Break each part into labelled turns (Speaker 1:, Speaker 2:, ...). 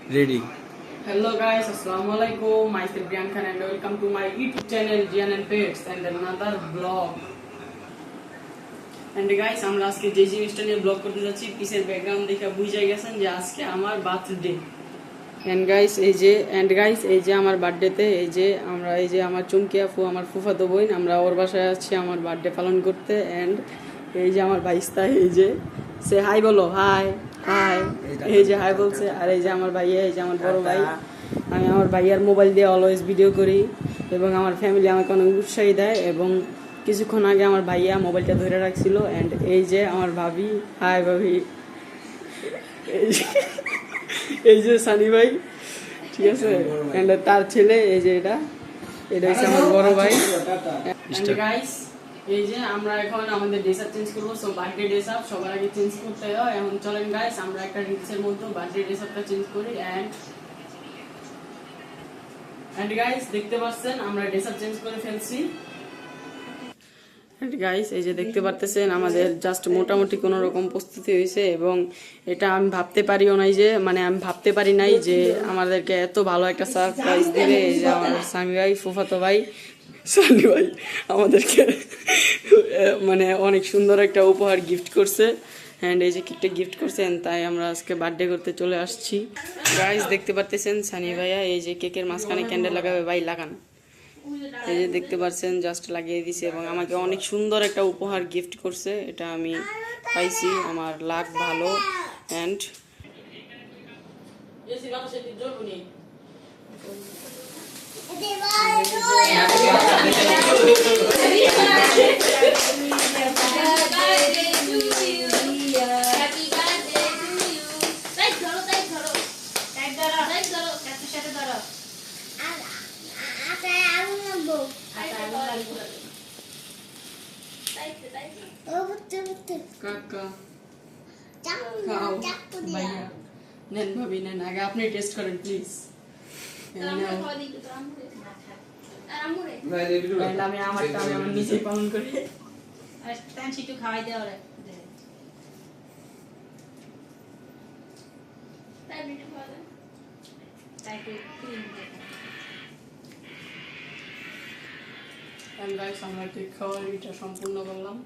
Speaker 1: Ready.
Speaker 2: Hello guys, Assalamualaikum. Myself Brian Khan and welcome to my YouTube channel Jian and Pets and another vlog. And guys, আমরা আজকে যে জিনিসটা নিয়ে blog করতে যাচ্ছি পিসের ব্যাকগ্রাউন্ড দেখে বুঝে গেছেন যে আজকে আমার বার্থডে। And guys এই যে আমার বার্থডেতে এই যে আমার চুমকি আপু আমার ফুফাতো বোন আমরা ওর বাসায় আছি আমার বার্থডে পালন করতে। এন্ড এই যে আমার ভাইস্তা এই যে সে হাই বলো, হাই হাই, এই যে হাই বলছে। আর এই যে আমার ভাইয়া, এই যে আমার বড় ভাই। আমি আমার ভাইয়ার মোবাইল দিয়ে অলওয়েজ ভিডিও করি এবং আমার ফ্যামিলি আমাকে অনেক উৎসাহী দেয়। এবং কিছুক্ষণ আগে আমার ভাইয়া মোবাইলটা ধরে রাখছিল। অ্যান্ড এই যে আমার ভাবি, হাই ভাবি। এই যে সানি ভাই, ঠিক আছে। অ্যান্ড তার ছেলে এই যে এটা হচ্ছে আমার বড় ভাই। গাইস এই যে আমরা এখন আমাদের ড্রেস আপ চেঞ্জ করবো। সো বার্থডে ড্রেস আপ সবার আগে চেঞ্জ করতে হয়। এখন চলেন গাইস আমরা একটা রিলসের মধ্যে বার্থডে ড্রেস আপটা চেঞ্জ করি। এন্ড গাইস দেখতে পাচ্ছেন আমরা ড্রেস আপ চেঞ্জ করে ফেলছি। গাইস এই যে দেখতে পারতেছেন আমাদের জাস্ট মোটামুটি কোনো রকম প্রস্তুতি হয়েছে। এবং এটা আমি ভাবতে পারি নাই যে আমাদেরকে এত ভালো একটা সারপ্রাইজ দিবে। এই যে আমার সানি ভাই, ফুফাতো ভাই সানি ভাই আমাদেরকে অনেক সুন্দর একটা উপহার গিফট করছে। অ্যান্ড এই যে কেকটা গিফট করছেন, তাই আমরা আজকে বার্থডে করতে চলে আসছি। গাইস দেখতে পারতেছেন সানি ভাইয়া এই যে কেকের মাঝখানে ক্যান্ডেল লাগাবে, ভাই লাগান। এই যে দেখতে পাচ্ছেন জাস্ট লাগিয়ে দিছে এবং আমাকে অনেক সুন্দর একটা উপহার গিফট করছে। এটা আমি পাইছি, আমার লাক ভালো। অ্যান্ড নেন ভাবি নেন, আগে আপনি টেস্ট করেন প্লিজ। আমি আমারটা আমি আমার নিজেই পালন করি।
Speaker 3: খাওয়াই দেওয়া
Speaker 2: আমরা কেক খাওয়ার এটা সম্পূর্ণ করলাম।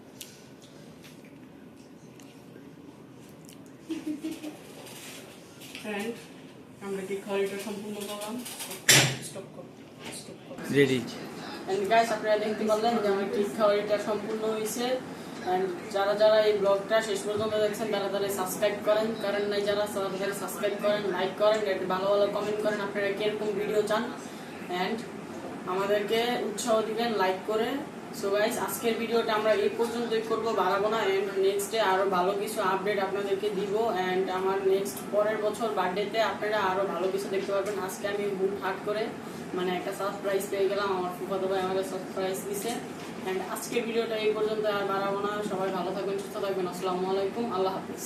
Speaker 2: আমরা কেক খাওয়ার এটা সম্পূর্ণ করলাম।
Speaker 1: Ready.
Speaker 2: গাইস আপনারা দেখতে পারলেন যে আমার কেক খাওয়ার এটা সম্পূর্ণ হয়েছে। এন্ড যারা এই ব্লগটা শেষ পর্যন্ত দেখছেন তারা সাবস্ক্রাইব করেন, কারণ নাই যারা সাবস্ক্রাইব করেন, লাইক করেন, একটু ভালো কমেন্ট করেন আপনারা কিরকম ভিডিও চান। এন্ড আমাদেরকে উৎসাহ দিবেন লাইক করে। সো গাইস আজকের ভিডিওটা আমরা এই পর্যন্তই করবো, বাড়াবো না। এন্ড নেক্সটে আরো ভালো কিছু আপডেট আপনাদেরকে দিব। এন্ড আমার নেক্সট পরের বছর বার্থডেতে আপনারা আরো ভালো কিছু দেখতে পারবেন। আজকে আমি বুক হাট করে একটা সারপ্রাইজ পেয়ে গেলাম, আমার ফুফাতো ভাই আমাকে সারপ্রাইজ দিছে। এন্ড আজকের ভিডিওটা এই পর্যন্ত আর বাড়াবো না। সবাই ভালো থাকবেন, সুস্থ থাকবেন। আসসালামু আলাইকুম, আল্লাহ হাফিজ।